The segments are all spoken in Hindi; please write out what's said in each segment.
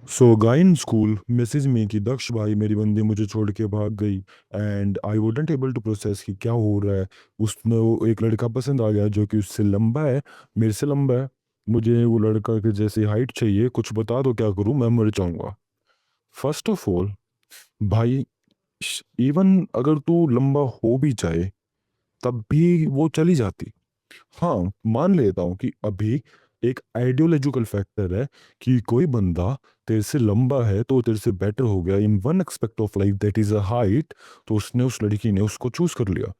So guy in school message me कि दक्ष भाई मेरी बंदी मुझे छोड़ के भाग गई and I wouldn't able to process कि क्या हो रहा है। उसने वो एक लड़का पसंद आ गया जो कि उससे लंबा है, मेरे से लंबा है। मुझे वो लड़का के जैसी हाइट चाहिए, कुछ बता दो क्या करूं, मैं मर जाऊंगा। फर्स्ट ऑफ ऑल भाई, इवन अगर तू लंबा हो भी जाए तब भी वो चली जाती। हाँ, मान लेता हूँ कि अभी एक आइडियोलॉजिकल फैक्टर है कि कोई बंदा तेरे से लंबा है तो तेरे से बेटर हो गया in one aspect of life, that is a height. तो उसने, उस लड़की ने उसको चूज कर लिया।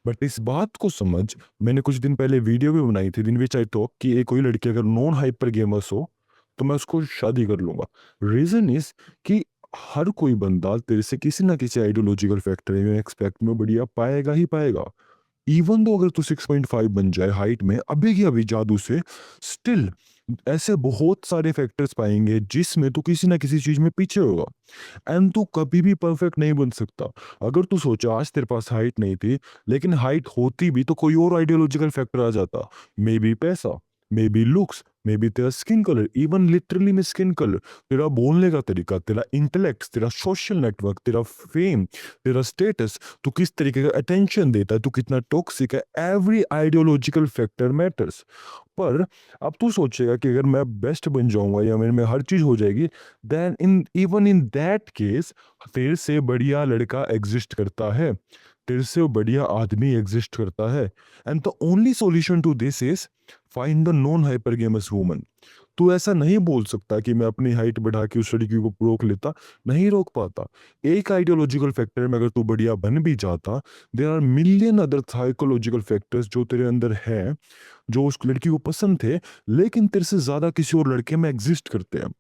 बट इस बात को समझ, मैंने कुछ दिन पहले वीडियो भी बनाई थी इन विच आई टॉक कि एक कोई लड़की अगर नॉन हाइपर गेमर्स हो तो मैं उसको शादी कर लूंगा। रीजन इज कि हर कोई बंदा तेरे से किसी ना किसी आइडियोलॉजिकल फैक्टर में एक्सपेक्ट में बढ़िया पाएगा ही पाएगा। इवन दो अगर तू 6.5 बन जाए हाइट में अभी की अभी जादू से, स्टिल ऐसे बहुत सारे फैक्टर्स पाएंगे जिसमें तू किसी ना किसी चीज में पीछे होगा। एंड तू कभी भी परफेक्ट नहीं बन सकता। अगर तू सोचा आज तेरे पास हाइट नहीं थी, लेकिन हाइट होती भी तो कोई और आइडियोलॉजिकल फैक्टर आ जाता। मे बी पैसा, may be looks, may be तेरा स्किन कलर, इवन लिटरली में स्किन कलर, तेरा बोलने का तरीका, तेरा इंटेलेक्ट, तेरा सोशल नेटवर्क, तेरा फेम, तेरा स्टेटस, तू किस तरीके का अटेंशन देता है, तू कितना टॉक्सिक है, एवरी आइडियोलॉजिकल फैक्टर मैटर्स। पर अब तू सोचेगा कि अगर मैं बेस्ट बन जाऊंगा या मेरे में हर चीज हो जाएगी, then in even in that case तेरे से बढ़िया लड़का एग्जिस्ट करता है, तेरे से बढ़िया आदमी एग्जिस्ट करता है। And the only solution to this is find the non hypergamous woman. तू ऐसा नहीं बोल सकता कि मैं अपनी हाइट बढ़ा के उस लड़की को रोक लेता, नहीं रोक पाता। एक आइडियोलॉजिकल फैक्टर में अगर तू बढ़िया बन भी जाता, there are million other psychological factors जो तेरे अंदर है, जो उस लड़की को पसंद थे लेकिन तेरे से ज्यादा किसी और लड़के में एग्जिस्ट करते हैं।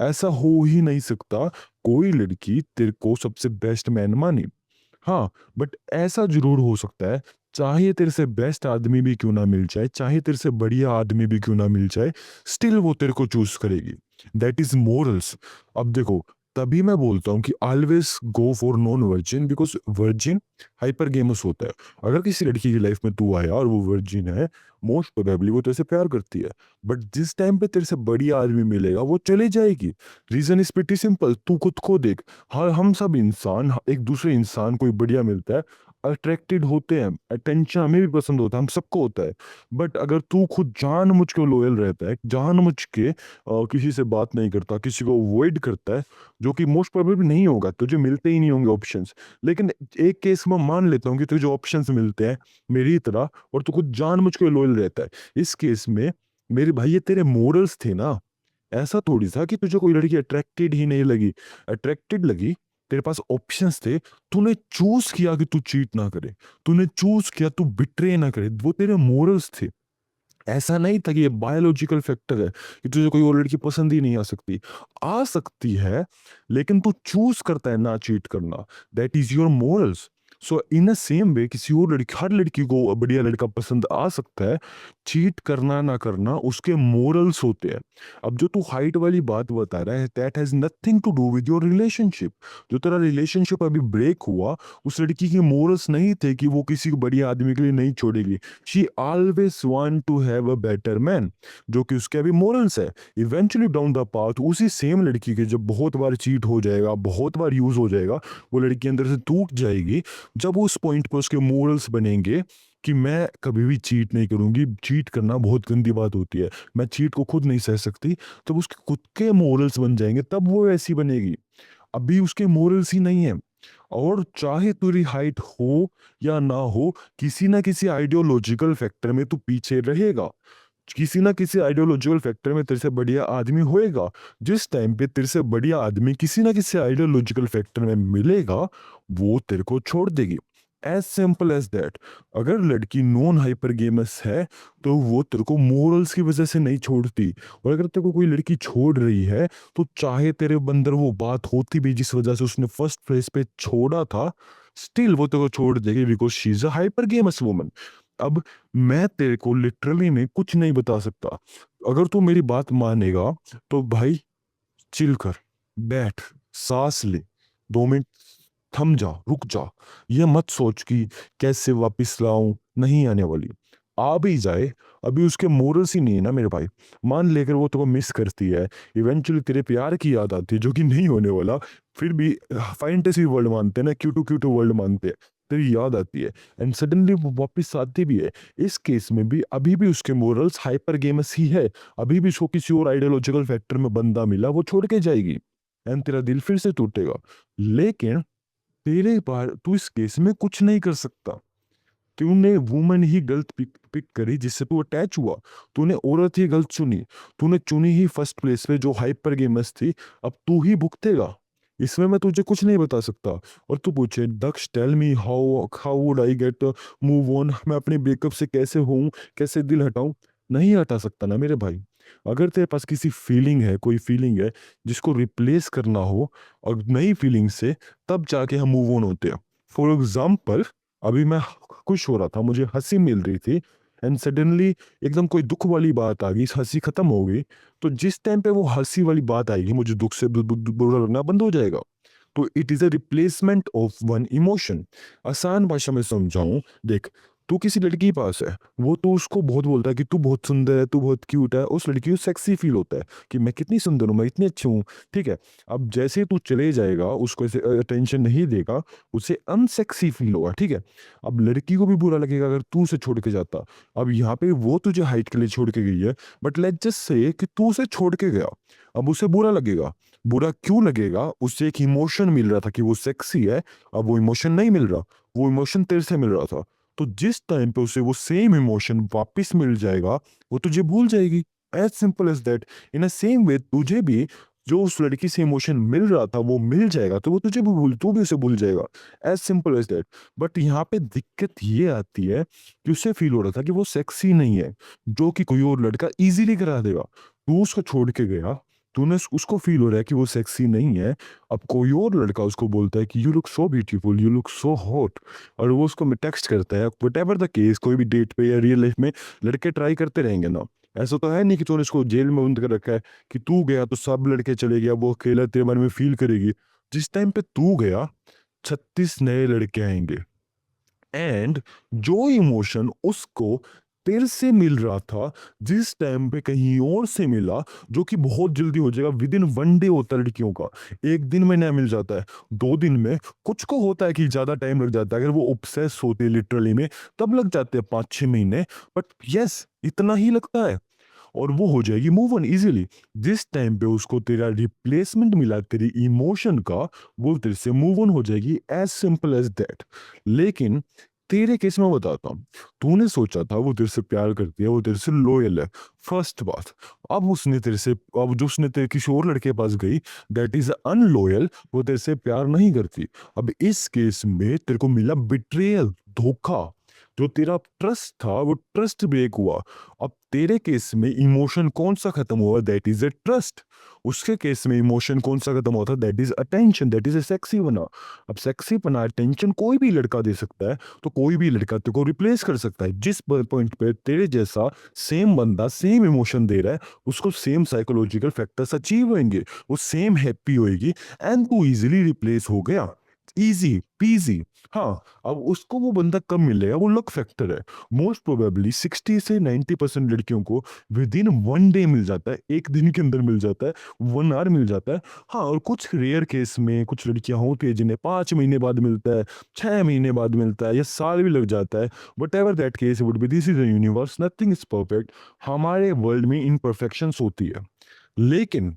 ऐसा हो ही नहीं सकता कोई लड़की तेरे को सबसे बेस्ट मैन माने। हाँ, बट ऐसा जरूर हो सकता है, चाहे तेरे से बेस्ट आदमी भी क्यों ना मिल जाए, चाहे तेरे से बढ़िया आदमी भी क्यों ना मिल जाए, स्टिल वो तेरे को चूज करेगी। That is morals. अब देखो, तभी मैं बोलता हूँ कि always go for non virgin, because virgin hyper games होता है। अगर किसी लड़की की लाइफ में तू आया और वो वर्जिन है, मोस्ट प्रोबेबली वो तेरे से प्यार करती है। बट जिस टाइम पे तेरे से बढ़िया आदमी मिलेगा वो चले जाएगी। रीजन इज प्रीटी सिंपल, तू खुद को देख। हर हम सब इंसान, एक दूसरे इंसान कोई बढ़िया मिलता है, अट्रैक्टेड होते हैं, अटेंशन हमें भी पसंद होता है, हम सबको होता है। बट अगर तू खुद जान मुझ के लॉयल रहता है, जान मुझ के किसी से बात नहीं करता, किसी को अवॉइड करता है, जो कि मोस्ट प्रोबेबली नहीं होगा, तुझे मिलते ही नहीं होंगे ऑप्शंस। लेकिन एक केस में मान लेता हूँ कि तुझे ऑप्शंस मिलते हैं मेरी तरह, और तू खुद जान मुझ के लॉयल रहता है। इस केस में मेरे भाई ये तेरे मोरल्स थे ना। ऐसा थोड़ी था कि तुझे कोई लड़की अट्रैक्टेड ही नहीं लगी, अट्रैक्टेड लगी, तेरे पास ऑप्शंस थे, तूने चूज किया कि तू चीट ना करे, तूने चूज किया तू बिट्रे ना करे, वो तेरे मोरल्स थे। ऐसा नहीं था कि ये बायोलॉजिकल फैक्टर है कि तुझे कोई और लड़की पसंद ही नहीं आ सकती। आ सकती है, लेकिन तू चूज करता है ना चीट करना। That is your morals. So in a same वे किसी और लड़की, हर लड़की को बढ़िया लड़का पसंद आ सकता है, चीट करना ना करना उसके मोरल्स होते हैं। अब जो तू हाइट वाली बात बता रहा है, that has nothing to do with your relationship. जो तेरा रिलेशनशिप अभी ब्रेक हुआ, उस लड़की के मोरल्स नहीं थे कि वो किसी बढ़िया आदमी के लिए नहीं छोड़ेगी। She always want to have a better man, जो कि उसके अभी मोरल्स है। इवेंचुअली डाउन द पाथ उसी सेम लड़की के जब बहुत बार चीट हो जाएगा, बहुत बार यूज हो जाएगा, वो लड़की अंदर से टूट जाएगी। जब उस पॉइंट पर उसके मोरल्स बनेंगे कि मैं कभी भी चीट नहीं करूंगी, चीट करना बहुत गंदी बात होती है, मैं चीट को खुद नहीं सह सकती, तब उसके खुद के मोरल्स बन जाएंगे, तब वो ऐसी बनेगी। अभी उसके मोरल्स ही नहीं है। और चाहे तेरी हाइट हो या ना हो, किसी ना किसी आइडियोलॉजिकल फैक्टर में तू पीछे रहेगा, किसी ना किसी आइडियोलॉजिकल फैक्टर में तेरे से बढ़िया आदमी होएगा। जिस टाइम पे तेरे से बढ़िया आदमी किसी ना किसी आइडियोलॉजिकल फैक्टर में मिलेगा, वो तेरे को छोड़ देगी। As simple as that. अगर लड़की नॉन हाइपर गेमस है तो वो तेरे को मोरल्स की वजह से नहीं छोड़ती। और अगर तेरे को कोई लड़की छोड़ रही है, तो चाहे तेरे अंदर वो बात होती भी जिस वजह से उसने फर्स्ट फेज पे छोड़ा था, स्टिल वो तेरे को छोड़ देगी, because she is a hyper games woman. अब मैं तेरे को लिटरली में कुछ नहीं बता सकता। अगर तू मेरी बात मानेगा तो भाई, चिल कर, बैठ, सांस ले, 2 मिनट थम जा, रुक जा। ये मत सोच कि कैसे वापस लाऊं, नहीं आने वाली। आ भी जाए, अभी उसके मोरल्स ही नहीं है ना मेरे भाई। मान लेकर वो तेको मिस करती है, इवेंचुअली तेरे प्यार की याद आती है जो कि नहीं होने वाला, फिर भी फैंटेसी वर्ल्ड मानते हैं ना, क्यूटू क्यूटू वर्ल्ड मानते हैं, तेरी याद आती है एंड सडनली वो वापस आती भी है। इस केस में भी अभी भी उसके मोरल्स हाइपर गेमस ही है, अभी भी उसको किसी और आइडियोलॉजिकल फैक्टर में बंदा मिला, वो छोड़ के जाएगी एंड तेरा दिल फिर से टूटेगा। लेकिन तेरे बार तू इस केस में कुछ नहीं कर सकता, तूने वुमन ही गलत पिक पिक करी जिससे तू अटैच हुआ, तूने औरत ही गलत चुनी, तूने चुनी ही फर्स्ट प्लेस पे जो हाइपर गेमस थी, अब तू ही भुगतेगा, इसमें मैं तुझे कुछ नहीं बता सकता। और तू पूछे Daksh tell me how how would I get move on, मैं अपने ब्रेकअप से कैसे हूँ, कैसे दिल हटाऊं, नहीं हटा सकता ना मेरे भाई। अगर तेरे पास किसी फीलिंग है, कोई फीलिंग है जिसको रिप्लेस करना हो और नई फीलिंग से, तब जाके हम मूव ऑन होते हैं। फॉर एग्जाम्पल, अभी मैं खुश हो रहा था, मुझे हंसी मिल रही थी एंड सडनली एकदम कोई दुख वाली बात आ गई, हंसी खत्म हो गई। तो जिस टाइम पे वो हंसी वाली बात आएगी, मुझे दुख से बुरा लगना बंद हो जाएगा। तो it is a replacement of one emotion. आसान भाषा में समझाऊं, देख, तू किसी लड़की के पास है, वो तो उसको बहुत बोलता है कि तू बहुत सुंदर है, तू बहुत क्यूट है, उस लड़की को सेक्सी फील होता है कि मैं कितनी सुंदर हूँ, मैं इतनी अच्छी हूँ, ठीक है। अब जैसे ही तू चले जाएगा, उसको ऐसे अटेंशन नहीं देगा, उसे अनसेक्सी फील होगा, ठीक है। अब लड़की को भी बुरा लगेगा अगर तू उसे छोड़ के जाता। अब यहाँ पे वो तुझे हाइट के लिए छोड़ के गई है, बट लेट्स जस्ट से कि तू उसे छोड़ के गया, अब उसे बुरा लगेगा। बुरा क्यों लगेगा, उससे एक इमोशन मिल रहा था कि वो सेक्सी है, अब वो इमोशन नहीं मिल रहा, वो इमोशन तेरे से मिल रहा था। तो जिस टाइम पे उसे वो सेम इमोशन वापस मिल जाएगा, वो तुझे भूल जाएगी। As simple as that. In a same way तुझे भी जो उस लड़की से इमोशन मिल रहा था वो मिल जाएगा, तो वो तुझे भी भूल, तू भी उसे भूल जाएगा। As simple as that. But यहाँ पे दिक्कत ये आती है कि उसे फील हो रहा था कि वो सेक्सी नहीं है, जो कि कोई और लड़का इजीली करा देगा। तू उसको छोड़ के गया, तूने उसको फील हो रहा है कि वो सेक्सी नहीं है, अब कोई और लड़का उसको बोलता है कि you look so beautiful, you look so hot, और वो उसको टेक्स्ट करता है, वट एवर द केस, कोई भी डेट पे या रियल लाइफ में लड़के ट्राई करते रहेंगे ना। ऐसा तो है नहीं कि तूने उसको जेल में बंद कर रखा है कि तू गया तो सब लड़के चले गया, वो अकेला तेरे बारे में फील करेगी। जिस टाइम पे तू गया, 36 नए लड़के आएंगे एंड जो इमोशन उसको तेरे से मिल रहा था, जिस टाइम पे कहीं और से मिला, जो कि बहुत जल्दी हो जाएगा, विद इन वन डे होता है लड़कियों का, एक दिन में नया मिल जाता है, 2 दिन में, कुछ को होता है कि ज्यादा टाइम लग जाता है, अगर वो ऑब्सेस होते हैं लिटरली में, तब लग जाते हैं 5-6 महीने, बट यस, इतना ही लगता है और वो हो जाएगी मूव ऑन इजीली। जिस टाइम पे उसको तेरा रिप्लेसमेंट मिला तेरी इमोशन का, वो तेरे से मूव ऑन हो जाएगी, एज सिंपल एज दैट। लेकिन तेरे केस में बताता हूँ, तूने सोचा था वो तेरे से प्यार करती है, वो तेरे से लॉयल है, फर्स्ट बात। अब उसने तेरे से, अब जो उसने तेरे किसी और लड़के के पास गई, दैट इज अनलॉयल, वो तेरे से प्यार नहीं करती। अब इस केस में तेरे को मिला बिट्रेयल, धोखा, जो तेरा ट्रस्ट था वो ट्रस्ट ब्रेक हुआ। अब तेरे केस में इमोशन कौन सा खत्म हुआ, दैट इज ए ट्रस्ट। उसके केस में इमोशन कौन सा खत्म हुआ था, that is attention, that is a sexy बना। अब सेक्सी बना अटेंशन कोई भी लड़का दे सकता है, तो कोई भी लड़का तेरे को रिप्लेस कर सकता है। जिस पॉइंट पे तेरे जैसा सेम बंदा सेम इमोशन दे रहा है, उसको सेम साइकोलॉजिकल फैक्टर्स अचीव होंगे, वो सेम हैप्पी होएगी एंड तू इजीली रिप्लेस हो गया, इजी पीजी। हाँ, अब उसको वो बंदा कब मिलेगा, वो लक फैक्टर है। मोस्ट प्रोबेबली 60 से 90% लड़कियों को with in one day meal जाता है, एक दिन के अंदर मिल जाता है, 1 आवर मिल जाता है। हाँ, और कुछ रेयर केस में कुछ लड़कियां होती है जिन्हें 5 महीने बाद मिलता है, 6 महीने बाद मिलता है, या साल भी लग जाता है। What ever that case would be, this is the universe, nothing is perfect. हमारे वर्ल्ड में इम्परफेक्शंस होती है, लेकिन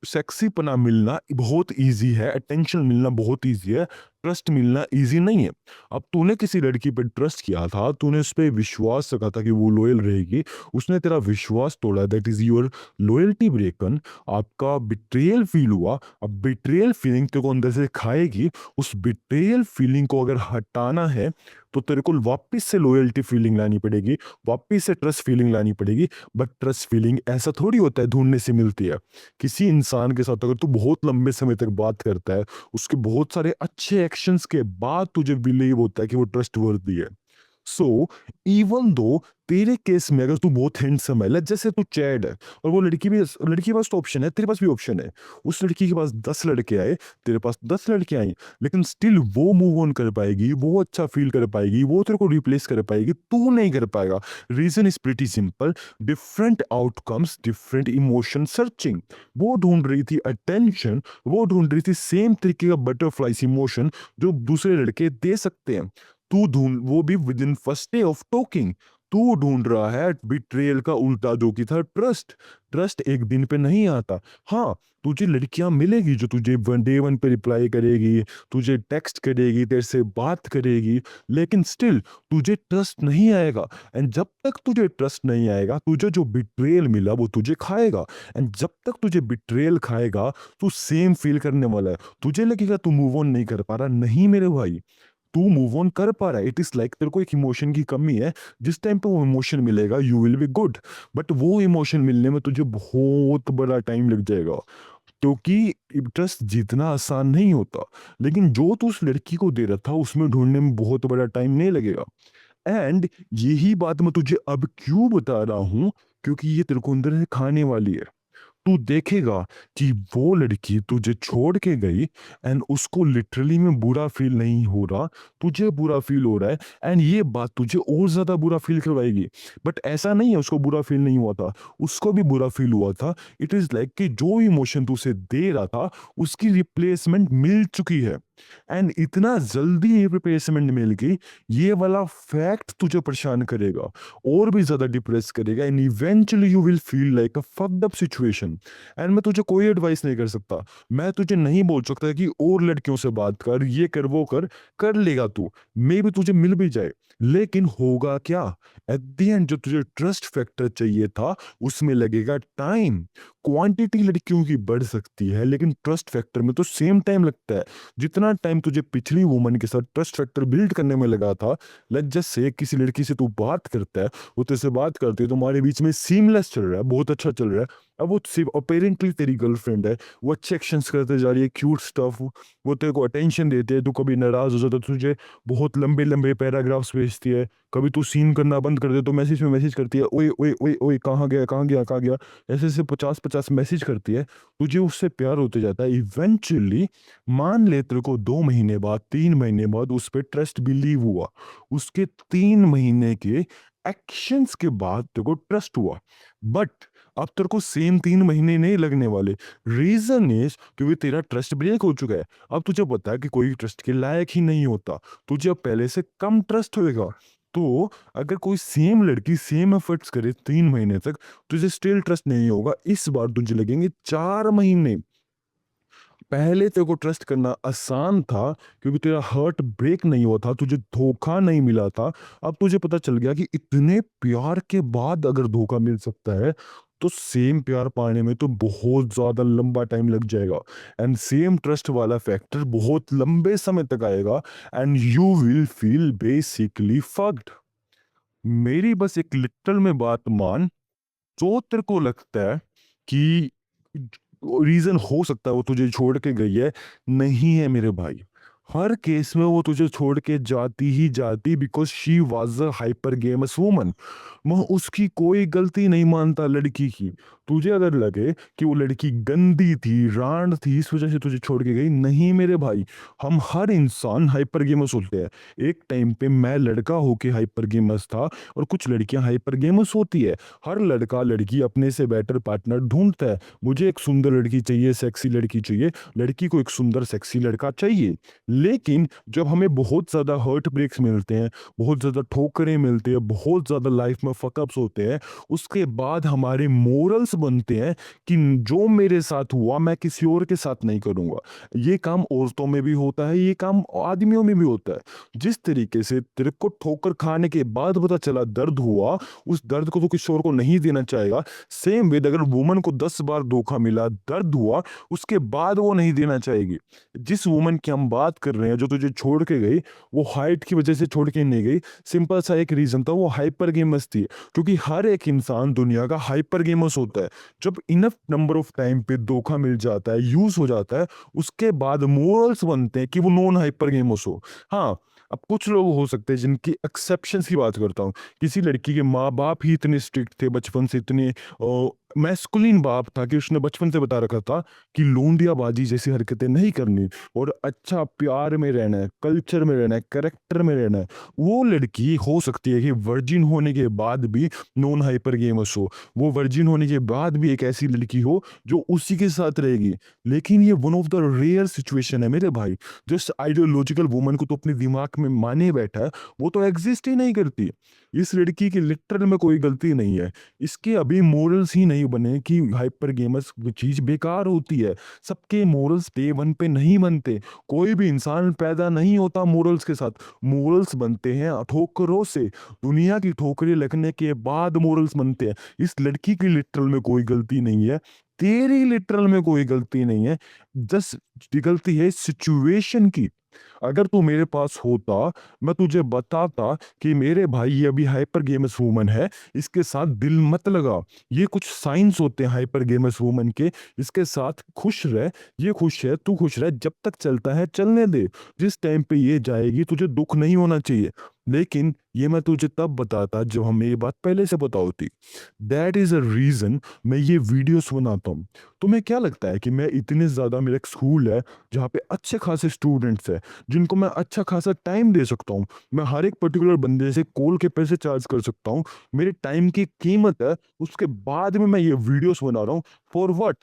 सेक्सी पना मिलना बहुत इजी है, अटेंशन मिलना बहुत इजी है, ट्रस्ट मिलना इजी नहीं है। अब तूने किसी लड़की पे ट्रस्ट किया था, तूने उस पर विश्वास रखा था कि वो लॉयल रहेगी, उसने तेरा विश्वास तोड़ा, दैट इज योर लॉयल्टी ब्रेकन। आपका बिट्रेयल फील हुआ, अब बिट्रेयल फीलिंग तेरे को अंदर से खाएगी। उस बिट्रेयल फीलिंग को अगर हटाना है, तो तेरे को वापस से लॉयल्टी फीलिंग लानी पड़ेगी, वापस से ट्रस्ट फीलिंग लानी पड़ेगी। बट ट्रस्ट फीलिंग ऐसा थोड़ी होता है ढूंढने से मिलती है। किसी इंसान के साथ अगर तू बहुत लंबे समय तक बात करता है, उसके बहुत सारे अच्छे एक्शंस के बाद तुझे बिलीव होता है कि वो ट्रस्ट वर्दी है। सो इवन दो तेरे केस में अगर तू बहुत हैंडसम है, जैसे तू चैड है और वो लड़की के पास तो ऑप्शन है, तेरे पास भी ऑप्शन है। उस लड़की के पास 10 लड़के आए, तेरे पास 10 लड़के आई, लेकिन स्टिल वो मूव ऑन कर पाएगी, वो अच्छा फील कर पाएगी, वो तेरे को रिप्लेस कर पाएगी, तू नहीं कर पाएगा। Reason is pretty simple, different outcomes, different emotion searching. वो ढूंढ रही थी अटेंशन, वो ढूंढ रही थी सेम तरीके का बटरफ्लाइज इमोशन जो दूसरे लड़के दे सकते हैं। तू ढूंढ, वो भी with in first day of talking. तू ढूंढ रहा है बिट्रेयल का उल्टा जो कि था ट्रस्ट। ट्रस्ट एक दिन पे नहीं आता। हाँ, तुझे लड़कियां मिलेगी जो तुझे डे वन पे रिप्लाई करेगी, तुझे टेक्स्ट करेगी, तेरे से बात करेगी, लेकिन स्टिल तुझे ट्रस्ट नहीं आएगा। एंड जब तक तुझे ट्रस्ट नहीं आएगा, तुझे जो बिट्रेयल मिला वो तुझे खाएगा। एंड जब तक तुझे बिट्रेयल खाएगा, तू सेम फील करने वाला है। तुझे लगेगा तू मूव ऑन नहीं कर पा रहा, नहीं मेरे भाई, तू मूव ऑन कर पा रहा है। इट इज लाइक तेरे को एक इमोशन की कमी है, जिस टाइम पे वो इमोशन मिलेगा you will be good, but वो इमोशन मिलने में तुझे बहुत बड़ा टाइम लग जाएगा, क्योंकि ट्रस्ट जीतना आसान नहीं होता। लेकिन जो तू उस लड़की को दे रहा था उसमें ढूंढने में बहुत बड़ा टाइम नहीं लगेगा। एंड यही बात मैं तुझे अब क्यों बता रहा हूं, क्योंकि ये तेरे को अंदर से खाने वाली है। तू देखेगा कि वो लड़की तुझे छोड़ के गई एंड उसको लिटरली में बुरा फील नहीं हो रहा, तुझे बुरा फील हो रहा है। एंड ये बात तुझे और ज्यादा बुरा फील करवाएगी। बट ऐसा नहीं है उसको बुरा फील नहीं हुआ था, उसको भी बुरा फील हुआ था। इट इज लाइक कि जो इमोशन तू उसे दे रहा था उसकी रिप्लेसमेंट मिल चुकी है। एंड इतना जल्दी ये रिप्लेसमेंट मिल गई, ये वाला फैक्ट तुझे परेशान करेगा और भी ज्यादा डिप्रेस करेगा। And eventually you will feel like a fucked up situation. And मैं तुझे कोई एडवाइस नहीं कर सकता, मैं तुझे नहीं बोल सकता कि और लड़कियों से बात कर, ये कर वो कर। कर लेगा तू, मे भी तुझे मिल भी जाए, लेकिन होगा क्या? एट द एंड जो तुझे ट्रस्ट फैक्टर चाहिए था उसमें लगेगा टाइम। क्वांटिटी लड़कियों की बढ़ सकती है, लेकिन ट्रस्ट फैक्टर में तो सेम टाइम लगता है जितना टाइम तुझे पिछली वुमन के साथ ट्रस्ट फैक्टर बिल्ड करने में लगा था। लेट्स जस्ट से किसी लड़की से तू बात करता है, वो तुझसे बात करती है, तुम्हारे बीच में सीमलेस चल रहा है, बहुत अच्छा चल रहा है। अब वो सिर्फ अपेरेंटली तेरी गर्लफ्रेंड है, वो अच्छे एक्शंस करते जा रही है, क्यूट स्टफ, वो तेरे को अटेंशन देते है, तू कभी नाराज हो जाता है, तुझे बहुत लंबे लंबे पैराग्राफ्स भेजती है, कभी तू सीन करना बंद कर दे तो मैसेज में मैसेज करती है, ओए ओए ओए ओए कहाँ गया कहाँ गया कहाँ गया, ऐसे ऐसे 50-50 मैसेज करती है। तुझे उससे प्यार होते जाता है। इवेंचुअली मान ले तेरे को 2 महीने बाद, 3 महीने बाद उस पर ट्रस्ट बिलीव हुआ, उसके 3 महीने के एक्शंस के बाद तेरे को ट्रस्ट हुआ। बट अब तेरे को सेम 3 महीने नहीं लगने वाले। रीजन इज क्योंकि तेरा ट्रस्ट ब्रेक हो चुका है। अब तुझे पता है कि कोई ट्रस्ट के लायक ही नहीं होता, तुझे अब पहले से कम ट्रस्ट होएगा। तो अगर कोई सेम लड़की सेम एफर्ट्स करे 3 महीने तक, तुझे स्टिल ट्रस्ट नहीं होगा, इस बार तुझे लगेंगे 4 महीने। पहले तेरे को ट्रस्ट करना आसान था क्योंकि तेरा हर्ट ब्रेक नहीं हुआ था, तुझे धोखा नहीं मिला था। अब तुझे पता चल गया कि इतने प्यार के बाद अगर धोखा मिल सकता है, तो सेम प्यार पाने में तो बहुत ज्यादा लंबा टाइम लग जाएगा। एंड सेम ट्रस्ट वाला फैक्टर बहुत लंबे समय तक आएगा। And you will feel basically fucked. मेरी बस एक लिटरल में बात मान, जो तेरे को लगता है कि रीजन हो सकता है वो तुझे छोड़ के गई है, नहीं है मेरे भाई। हर केस में वो तुझे छोड़ के जाती ही जाती, because she was a hyper games woman. मैं उसकी कोई गलती नहीं मानता लड़की की। तुझे अगर लगे कि वो लड़की गंदी थी, रांड थी, इस वजह से तुझे छोड़ के गई, नहीं मेरे भाई। हम हर इंसान हाइपर गेमस होते हैं। एक टाइम पे मैं लड़का होके हाइपर गेमस था, और कुछ लड़कियां हाइपर गेमस होती है। हर लड़का लड़की अपने से बेटर पार्टनर ढूंढता है। मुझे एक सुंदर लड़की चाहिए, सेक्सी लड़की चाहिए, लड़की को एक सुंदर सेक्सी लड़का चाहिए। लेकिन जब हमें बहुत ज्यादा हर्ट ब्रेक्स मिलते हैं, बहुत ज्यादा ठोकरें मिलती है, बहुत ज्यादा लाइफ में फकअप्स होते हैं, उसके बाद हमारे मोरल्स बनते हैं कि जो मेरे साथ हुआ मैं किसी और के साथ नहीं करूंगा। ये काम औरतों में भी होता है, ये काम आदमियों में भी होता है। जिस तरीके से तेरे को ठोकर खाने के बाद पता चला दर्द हुआ, उस दर्द को तो किसी और को नहीं देना चाहेगा। सेम वे अगर वुमन को 10 बार धोखा मिला, दर्द हुआ, उसके बाद वो नहीं देना चाहेगी। जिस वुमन की हम बात कर रहे हैं जो तुझे छोड़ के गई, वो हाइट की वजह से छोड़ के नहीं गई। सिंपल सा एक रीजन था, वो हाइपर गेमस थी। क्योंकि हर एक इंसान दुनिया का हाइपर गेमस होता है। जब इनफ नंबर ऑफ टाइम पे धोखा मिल जाता है, यूज हो जाता है, उसके बाद मोरल्स बनते हैं कि वो नॉन हाइपर गेमस हो। हाँ, अब कुछ लोग हो सकते हैं जिनकी एक्सेप्शंस की बात करता हूँ, किसी लड़की के माँ बाप ही इतने स्ट्रिक्ट थे बचपन से, इतने मैस्कुलिन बाप था कि उसने बचपन से बता रखा था कि लोंडियाबाजी जैसी हरकतें नहीं करनी और अच्छा प्यार में रहना है, कल्चर में रहना है, करेक्टर में रहना है। वो लड़की हो सकती है कि वर्जिन होने के बाद भी नॉन हाइपर गेमस हो, वो वर्जिन होने के बाद भी एक ऐसी लड़की हो जो उसी के साथ रहेगी। लेकिन ये one of the rare situation है मेरे भाई। जिस आइडियोलॉजिकल वुमन को तो अपने दिमाग में माने बैठा है, वो तो एग्जिस्ट ही नहीं करती। इस लड़की की लिटरल में कोई गलती नहीं है। इसके अभी मोरल्स ही नहीं बने कि हाइपर गेमस चीज बेकार होती है। सबके मोरल्स डे वन पे नहीं बनते। कोई भी इंसान पैदा नहीं होता मोरल्स के साथ। मोरल्स बनते हैं ठोकरों से। दुनिया की ठोकरें लगने के बाद मोरल्स बनते हैं। इस लड़की की लिटरल में कोई गलती नहीं है, तेरी लिटरल में कोई गलती नहीं है। जस्ट गलती है सिचुएशन की। अगर तू मेरे पास होता, मैं तुझे बताता कि मेरे भाई ये अभी हाइपर गेमस वूमन है, इसके साथ दिल मत लगा। ये कुछ साइंस होते हैं हाइपर गेमस वूमन के। इसके साथ खुश रह, ये खुश है, तू खुश रह, जब तक चलता है चलने दे। जिस टाइम पे ये जाएगी तुझे दुख नहीं होना चाहिए। लेकिन ये मैं तुझे तब बताता जब हमें ये बात पहले से पता होती। दैट इज अ रीजन मैं ये वीडियोस बनाता हूँ। तुम्हें क्या लगता है कि मैं इतने ज्यादा, मेरा एक स्कूल है जहाँ पे अच्छे खासे स्टूडेंट्स हैं जिनको मैं अच्छा खासा टाइम दे सकता हूँ। मैं हर एक पर्टिकुलर बंदे से कॉल के पैसे चार्ज कर सकता हूँ। मेरे टाइम की कीमत है, उसके बाद में मैं ये वीडियोस बना रहा हूँ। For what?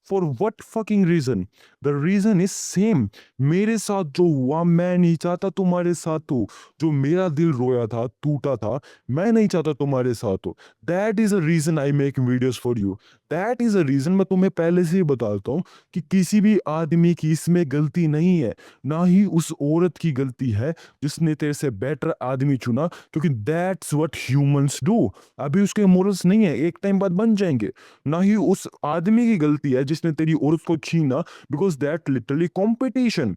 For what fucking reason? The reason is same. मेरे साथ जो हुआ मैं नहीं चाहता तुम्हारे साथ हो। जो मेरा दिल रोया था, टूटा था, मैं नहीं चाहता तुम्हारे साथ हो। That is a reason I make videos for you. That is a reason मैं तुम्हें पहले से ही बताता हूँ कि किसी भी आदमी की इसमें गलती नहीं है। ना ही उस औरत की गलती है जिसने तेरे से बेटर आदमी चुना, क्योंकि दैट्स व्हाट ह्यूमंस डू। अभी उसके मोरल्स नहीं है, एक टाइम बाद बन जाएंगे। ना ही उस आदमी की गलती है जिसने तेरी औरत को छीना, बिकॉज दैट लिटरली कॉम्पिटिशन।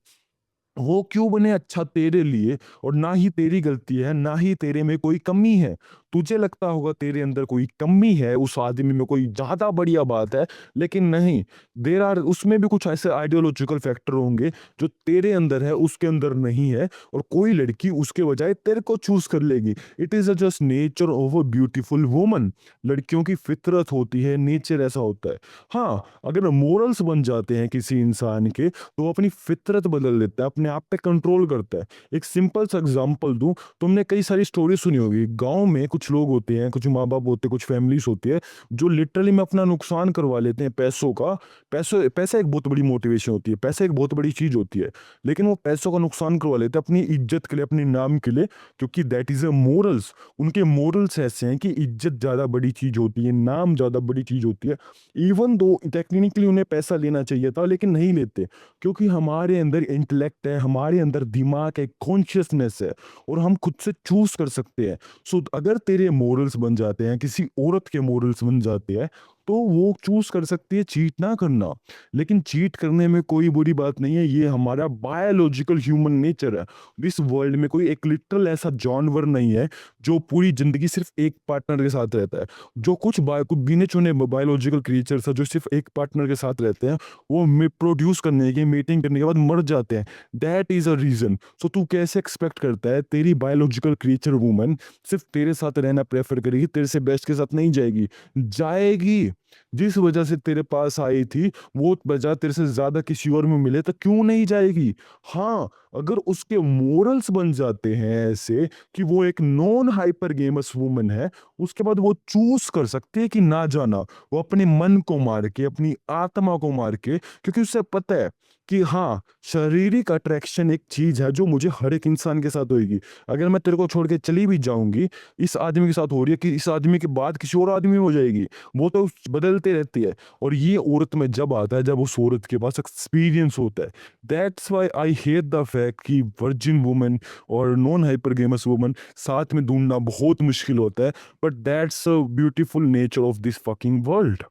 वो क्यों बने अच्छा तेरे लिए। और ना ही तेरी गलती है, ना ही तेरे में कोई कमी है। तुझे लगता होगा तेरे अंदर कोई कमी है, उस आदमी में कोई ज्यादा बढ़िया बात है, लेकिन नहीं। देर आर, उसमें भी कुछ ऐसे आइडियोलॉजिकल फैक्टर होंगे जो तेरे अंदर है उसके अंदर नहीं है, और कोई लड़की उसके बजाय तेरे को चूज कर लेगी। It is a just nature of a beautiful woman. लड़कियों की फितरत होती है, नेचर ऐसा होता है। हाँ, अगर मोरल्स बन जाते हैं किसी इंसान के तो वो अपनी फितरत बदल देता है, अपने आप पे कंट्रोल करता है। एक सिंपल सा एग्जांपल दूं, तुमने कई सारी स्टोरी सुनी होगी। गांव में कुछ लोग होते हैं, कुछ माँ बाप होते हैं, कुछ फैमिलीज होती है जो लिटरली में अपना नुकसान करवा लेते हैं पैसों का। पैसा एक बहुत बड़ी मोटिवेशन होती है, पैसा एक बहुत बड़ी चीज होती है, लेकिन वो पैसों का नुकसान करवा लेते हैं अपनी इज्जत के लिए, अपने नाम के लिए, क्योंकि दैट इज अ मोरल्स। उनके मोरल्स ऐसे हैं कि इज्जत ज्यादा बड़ी चीज होती है, नाम ज्यादा बड़ी चीज होती है। इवन दो टेक्निकली उन्हें पैसा लेना चाहिए था, लेकिन नहीं लेते, क्योंकि हमारे अंदर इंटेलेक्ट है, हमारे अंदर दिमाग है, कॉन्शियसनेस है, और हम खुद से चूज कर सकते हैं। सो अगर तेरे मोरल्स बन जाते हैं, किसी औरत के मोरल्स बन जाते हैं, तो वो चूज कर सकती है चीट ना करना। लेकिन चीट करने में कोई बुरी बात नहीं है, ये हमारा बायोलॉजिकल ह्यूमन नेचर है। इस वर्ल्ड में कोई एक लिटरल ऐसा जानवर नहीं है जो पूरी जिंदगी सिर्फ एक पार्टनर के साथ रहता है। जो कुछ गिने चुने बायोलॉजिकल क्रिएचर्स है जो सिर्फ एक पार्टनर के साथ रहते हैं, वो प्रोड्यूस करने के, मीटिंग करने के बाद मर जाते हैं। That is a reason. So तू कैसे एक्सपेक्ट करता है तेरी बायोलॉजिकल क्रिएचर वुमन सिर्फ तेरे साथ रहना प्रेफर करेगी, तेरे से बेस्ट के साथ नहीं जाएगी? जाएगी। जिस वजह से तेरे पास आई थी, वो वजह तेरे से ज्यादा किसी और में मिले तो क्यों नहीं जाएगी? हाँ, अगर उसके मोरल्स बन जाते हैं ऐसे कि वो एक नॉन हाइपर गेमस वुमन है, उसके बाद वो चूज कर सकती है कि ना जाना। वो अपने मन को मार के, अपनी आत्मा को मार के, क्योंकि उसे पता है कि हाँ, शारीरिक अट्रैक्शन एक चीज है जो मुझे हर एक इंसान के साथ होगी। अगर मैं तेरे को छोड़ के चली भी जाऊंगी, इस आदमी के साथ हो रही है कि इस आदमी के बाद किसी और आदमी में हो जाएगी, वो तो बदलते रहती है। और ये औरत में जब आता है, जब उस औरत के पास एक्सपीरियंस होता है। That's why I hate the fact कि वर्जिन वुमन और नॉन हाइपरगेमस वुमन साथ में ढूंढना बहुत मुश्किल होता है। But that's a beautiful nature of this fucking world.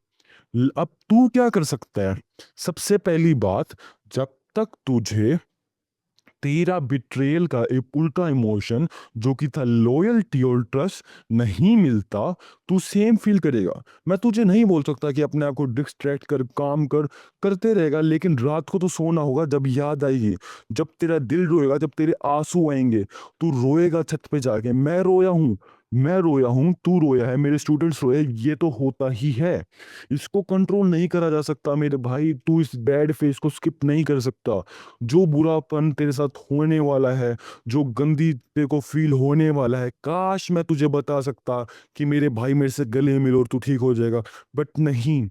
अब तू क्या कर सकता है? सबसे पहली बात, जब तक तुझे तेरा बिट्रेयल का एक उल्टा इमोशन जो कि था लॉयल्टी और ट्रस्ट नहीं मिलता, तू सेम फील करेगा। मैं तुझे नहीं बोल सकता कि अपने आप को डिस्ट्रैक्ट कर, काम कर, करते रहेगा, लेकिन रात को तो सोना होगा जब याद आएगी, जब तेरा दिल रोएगा, जब तेरे आंसू आएंगे, तू रोएगा छत पे जाके, मैं रोया हूँ, मैं रोया हूँ, तू रोया है, मेरे स्टूडेंट्स रोए, ये तो होता ही है। इसको कंट्रोल नहीं करा जा सकता मेरे भाई, तू इस बैड फेज को स्किप नहीं कर सकता। जो बुरापन तेरे साथ होने वाला है, जो गंदी तेरे को फील होने वाला है, काश मैं तुझे बता सकता कि मेरे भाई मेरे से गले मिलो और तू ठीक हो जाएगा, बट नहीं,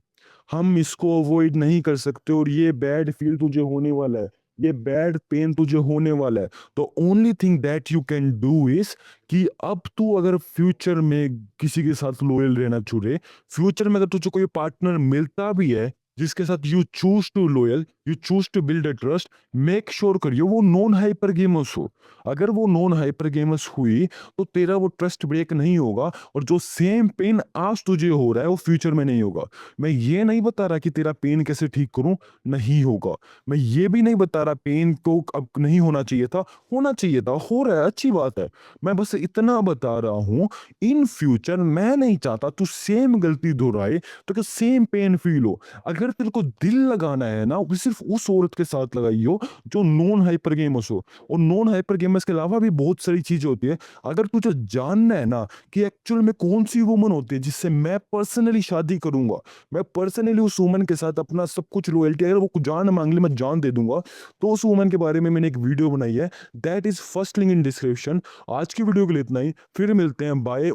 हम इसको अवॉइड नहीं कर सकते। और ये बैड फील तुझे होने वाला है, ये बैड पेन तुझे होने वाला है। तो only thing that you can do is कि अब तू अगर फ्यूचर में किसी के साथ लॉयल रहना छुड़े, फ्यूचर में अगर तुझे कोई पार्टनर मिलता भी है जिसके साथ you choose to loyal, you choose to build a trust, make sure करियो वो नॉन हाइपर गेमर्स हो। अगर वो नॉन हाइपर गेमर्स हुई तो तेरा वो ट्रस्ट ब्रेक नहीं होगा, और जो सेम पेन आज तुझे हो रहा है वो फ्यूचर में नहीं होगा। मैं ये नहीं बता रहा कि तेरा पेन कैसे ठीक करूं, नहीं होगा। मैं ये भी नहीं बता रहा पेन को अब नहीं होना चाहिए था, होना चाहिए था, हो रहा है, अच्छी बात है। मैं बस इतना बता रहा हूं, इन फ्यूचर मैं नहीं चाहता तू सेम गलती दोहराए, तो कि सेम पेन फील हो। अगर तेरे को दिल लगाना है ना, वो सिर्फ उस औरत के साथ लगाइयो जो नॉन हाइपर गेमर्स हो। और नॉन हाइपर गेमर्स के अलावा भी बहुत सारी चीजें होती है। अगर तुझे जानना है ना कि एक्चुअल में कौन सी वुमन होती है जिससे मैं पर्सनली शादी करूंगा, मैं पर्सनली उस वुमन के साथ अपना सब कुछ लॉयल्टी, अगर वो जान मांग ले मैं जान दे दूंगा, तो उस वुमन के बारे में मैंने एक वीडियो बनाई है, that is first link in description. आज की वीडियो के लिए इतना ही, फिर मिलते हैं, बाय।